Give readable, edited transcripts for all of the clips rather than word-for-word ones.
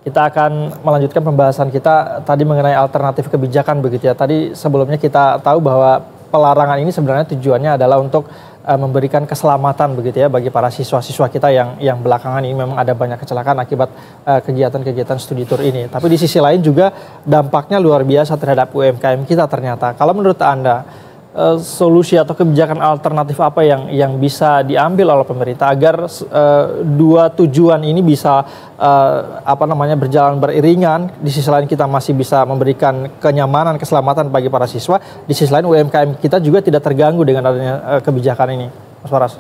Kita akan melanjutkan pembahasan kita tadi mengenai alternatif kebijakan begitu ya. Tadi sebelumnya kita tahu bahwa pelarangan ini sebenarnya tujuannya adalah untuk memberikan keselamatan begitu ya bagi para siswa-siswa kita yang belakangan ini memang ada banyak kecelakaan akibat kegiatan-kegiatan studi tour ini. Tapi di sisi lain juga dampaknya luar biasa terhadap UMKM kita ternyata. Kalau menurut Anda, solusi atau kebijakan alternatif apa yang bisa diambil oleh pemerintah agar dua tujuan ini bisa berjalan beriringan. Di sisi lain kita masih bisa memberikan kenyamanan, keselamatan bagi para siswa. Di sisi lain UMKM kita juga tidak terganggu dengan adanya kebijakan ini, Mas Faras.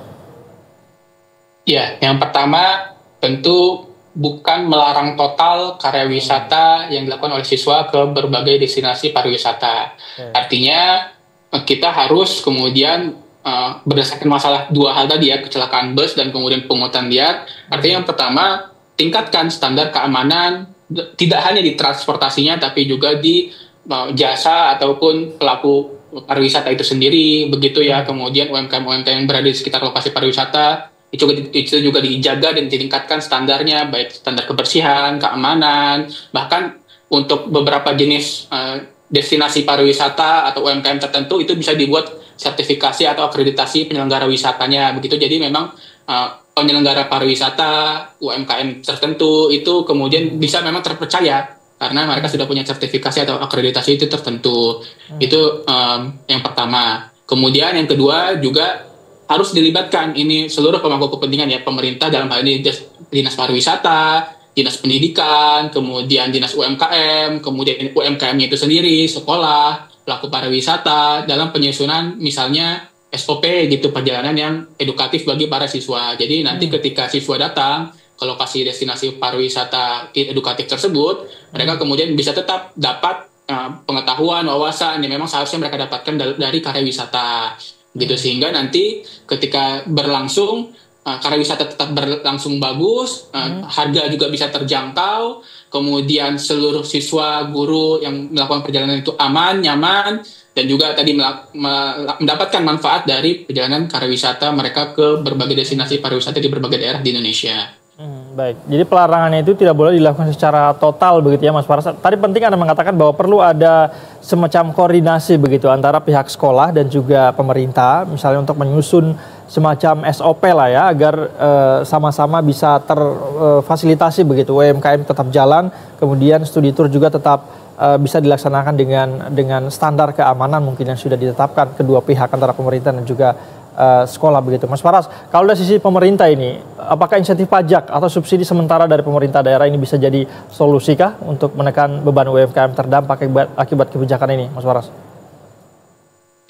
Ya, yang pertama tentu bukan melarang total karya wisata yang dilakukan oleh siswa ke berbagai destinasi pariwisata. Artinya kita harus kemudian berdasarkan masalah dua hal tadi ya, kecelakaan bus dan kemudian pungutan liar. Artinya yang pertama, tingkatkan standar keamanan tidak hanya di transportasinya tapi juga di jasa ataupun pelaku pariwisata itu sendiri, begitu ya. Kemudian UMKM yang berada di sekitar lokasi pariwisata itu juga dijaga dan ditingkatkan standarnya, baik standar kebersihan, keamanan, bahkan untuk beberapa jenis destinasi pariwisata atau UMKM tertentu itu bisa dibuat sertifikasi atau akreditasi penyelenggara wisatanya, begitu. Jadi memang penyelenggara pariwisata UMKM tertentu itu kemudian bisa memang terpercaya karena mereka sudah punya sertifikasi atau akreditasi itu tertentu. Itu yang pertama. Kemudian yang kedua juga harus dilibatkan ini seluruh pemangku kepentingan ya, pemerintah dalam hal ini dinas pariwisata, dinas pendidikan, kemudian dinas UMKM, kemudian UMKM-nya itu sendiri, sekolah, pelaku pariwisata, dalam penyusunan misalnya SOP gitu, perjalanan yang edukatif bagi para siswa. Jadi nanti ketika siswa datang ke lokasi destinasi pariwisata edukatif tersebut, mereka kemudian bisa tetap dapat pengetahuan, wawasan yang memang seharusnya mereka dapatkan dari karya wisata. Gitu, sehingga nanti ketika berlangsung karya wisata tetap berlangsung bagus, harga juga bisa terjangkau, kemudian seluruh siswa, guru yang melakukan perjalanan itu aman, nyaman, dan juga tadi mendapatkan manfaat dari perjalanan karya wisata mereka ke berbagai destinasi pariwisata di berbagai daerah di Indonesia. Baik, jadi pelarangannya itu tidak boleh dilakukan secara total begitu ya Mas Faras. Tadi penting Anda mengatakan bahwa perlu ada semacam koordinasi begitu antara pihak sekolah dan juga pemerintah, misalnya untuk menyusun semacam SOP lah ya, agar sama-sama bisa terfasilitasi begitu, UMKM tetap jalan, kemudian studi tour juga tetap bisa dilaksanakan dengan standar keamanan mungkin yang sudah ditetapkan kedua pihak antara pemerintah dan juga sekolah begitu. Mas Faras, kalau dari sisi pemerintah ini, apakah insentif pajak atau subsidi sementara dari pemerintah daerah ini bisa jadi solusi kah untuk menekan beban UMKM terdampak akibat kebijakan ini, Mas Faras?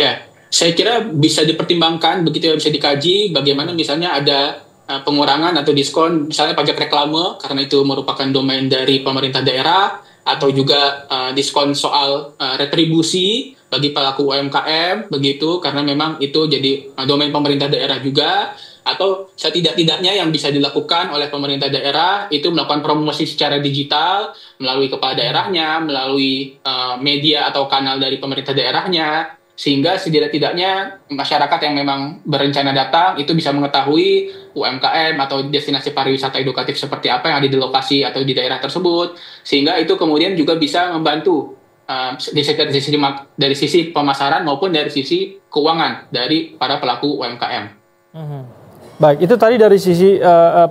Ya, saya kira bisa dipertimbangkan begitu ya, bisa dikaji bagaimana misalnya ada pengurangan atau diskon misalnya pajak reklame karena itu merupakan domain dari pemerintah daerah, atau juga diskon soal retribusi bagi pelaku UMKM begitu karena memang itu jadi domain pemerintah daerah juga, atau setidak-tidaknya yang bisa dilakukan oleh pemerintah daerah itu melakukan promosi secara digital melalui kepala daerahnya, melalui media atau kanal dari pemerintah daerahnya, sehingga setidak-tidaknya masyarakat yang memang berencana datang itu bisa mengetahui UMKM atau destinasi pariwisata edukatif seperti apa yang ada di lokasi atau di daerah tersebut, sehingga itu kemudian juga bisa membantu dari sisi pemasaran maupun dari sisi keuangan dari para pelaku UMKM. Baik, itu tadi dari sisi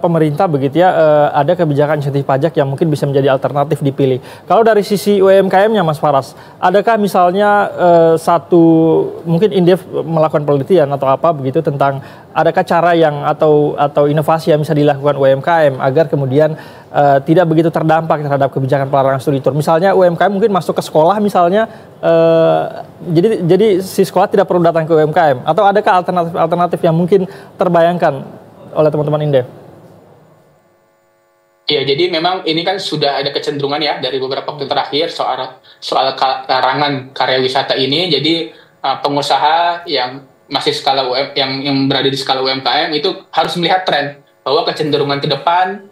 pemerintah begitu ya, ada kebijakan insentif pajak yang mungkin bisa menjadi alternatif dipilih. Kalau dari sisi UMKM-nya Mas Faras, adakah misalnya mungkin Indef melakukan penelitian atau apa begitu tentang adakah cara yang atau inovasi yang bisa dilakukan UMKM agar kemudian tidak begitu terdampak terhadap kebijakan pelarangan studi tour. Misalnya UMKM mungkin masuk ke sekolah misalnya, jadi si sekolah tidak perlu datang ke UMKM, atau adakah alternatif yang mungkin terbayangkan oleh teman-teman Indef? Ya, jadi memang ini kan sudah ada kecenderungan ya dari beberapa waktu terakhir soal larangan karya wisata ini. Jadi pengusaha yang masih yang berada di skala UMKM itu harus melihat tren bahwa kecenderungan ke depan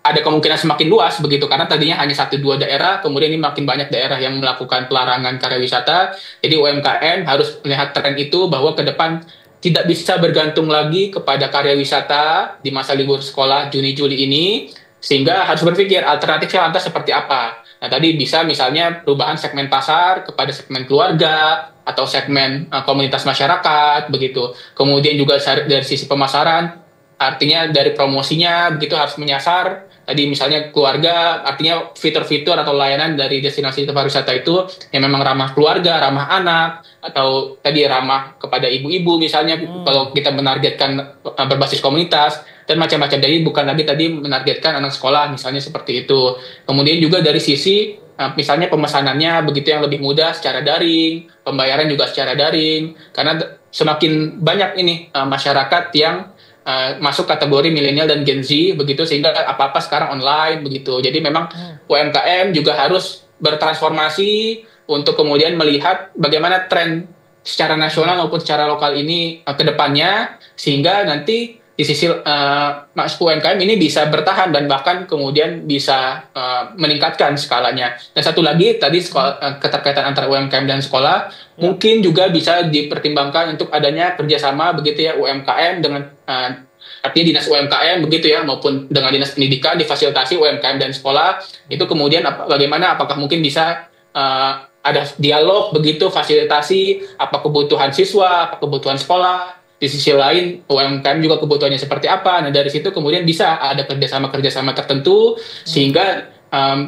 ada kemungkinan semakin luas begitu, karena tadinya hanya 1-2 daerah, kemudian ini makin banyak daerah yang melakukan pelarangan karya wisata. Jadi UMKM harus melihat tren itu bahwa ke depan tidak bisa bergantung lagi kepada karya wisata di masa libur sekolah Juni-Juli ini, Sehingga harus berpikir alternatifnya lantas seperti apa. Nah, tadi bisa misalnya perubahan segmen pasar kepada segmen keluarga atau segmen komunitas masyarakat begitu. Kemudian juga dari sisi pemasaran, artinya dari promosinya begitu harus menyasar tadi misalnya keluarga, artinya fitur-fitur atau layanan dari destinasi pariwisata itu yang memang ramah keluarga, ramah anak, atau tadi ramah kepada ibu-ibu misalnya kalau kita menargetkan berbasis komunitas dan macam-macam. Jadi bukan lagi tadi menargetkan anak sekolah misalnya seperti itu. Kemudian juga dari sisi misalnya pemesanannya begitu yang lebih mudah secara daring, pembayaran juga secara daring, karena semakin banyak ini masyarakat yang masuk kategori milenial dan Gen Z begitu, sehingga apa-apa sekarang online begitu. Jadi memang UMKM juga harus bertransformasi untuk kemudian melihat bagaimana tren secara nasional maupun secara lokal ini ke depannya, sehingga nanti di sisi UMKM ini bisa bertahan dan bahkan kemudian bisa meningkatkan skalanya. Dan satu lagi tadi keterkaitan antara UMKM dan sekolah mungkin juga bisa dipertimbangkan untuk adanya kerjasama begitu ya UMKM dengan artinya dinas UMKM begitu ya maupun dengan dinas pendidikan difasilitasi UMKM dan sekolah itu kemudian bagaimana apakah mungkin bisa ada dialog begitu fasilitasi apa kebutuhan siswa, apa kebutuhan sekolah. Di sisi lain UMKM juga kebutuhannya seperti apa. Nah dari situ kemudian bisa ada kerjasama tertentu sehingga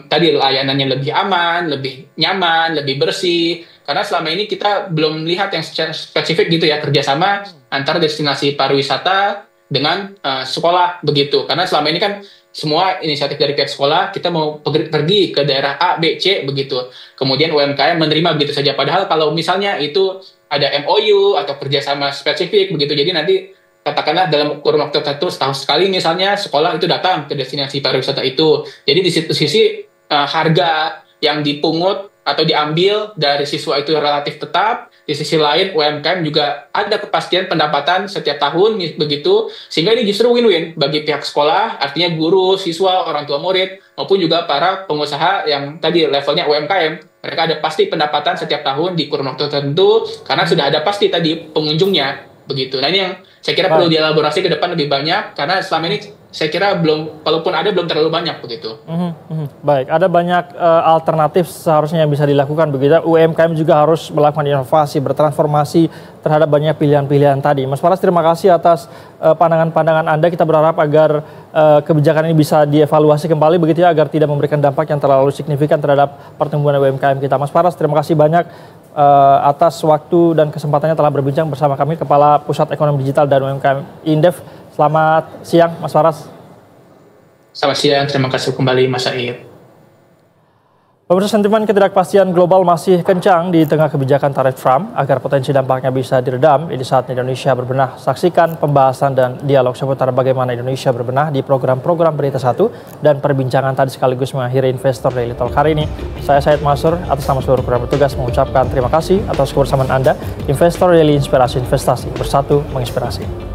tadi layanannya lebih aman, lebih nyaman, lebih bersih. Karena selama ini kita belum lihat yang secara spesifik gitu ya kerjasama antara destinasi pariwisata dengan sekolah begitu. Karena selama ini kan semua inisiatif dari pihak sekolah kita mau pergi ke daerah A, B, C begitu. Kemudian UMKM menerima begitu saja. Padahal kalau misalnya itu ada MOU atau kerjasama spesifik begitu. Jadi nanti katakanlah dalam kurun waktu tertentu setahun sekali misalnya sekolah itu datang ke destinasi pariwisata itu. Jadi di situ sisi harga yang dipungut atau diambil dari siswa itu relatif tetap. Di sisi lain UMKM juga ada kepastian pendapatan setiap tahun begitu. Sehingga ini justru win-win bagi pihak sekolah, artinya guru, siswa, orang tua murid, maupun juga para pengusaha yang tadi levelnya UMKM. Mereka ada pasti pendapatan setiap tahun di kurun waktu tertentu karena sudah ada pasti tadi pengunjungnya begitu. Nah ini yang saya kira perlu dielaborasi ke depan lebih banyak karena selama ini saya kira belum, kalaupun ada belum terlalu banyak begitu. Baik, ada banyak alternatif seharusnya yang bisa dilakukan begitu. UMKM juga harus melakukan inovasi, bertransformasi terhadap banyak pilihan-pilihan tadi. Mas Faras, terima kasih atas pandangan-pandangan Anda. Kita berharap agar kebijakan ini bisa dievaluasi kembali begitu ya, agar tidak memberikan dampak yang terlalu signifikan terhadap pertumbuhan UMKM kita. Mas Faras, terima kasih banyak atas waktu dan kesempatannya telah berbincang bersama kami, Kepala Pusat Ekonomi Digital dan UMKM Indef. Selamat siang, Mas Faras. Selamat siang, terima kasih kembali Mas Said. Pemirsa, sentimen ketidakpastian global masih kencang di tengah kebijakan tarif Trump. Agar potensi dampaknya bisa diredam, ini saatnya Indonesia berbenah. Saksikan pembahasan dan dialog seputar bagaimana Indonesia berbenah di program-program Berita Satu dan perbincangan tadi sekaligus mengakhiri Investor Daily Talk hari ini. Saya Said Masur, atas nama seluruh program bertugas mengucapkan terima kasih atas kebersamaan Anda. Investor Daily, inspirasi investasi, bersatu menginspirasi.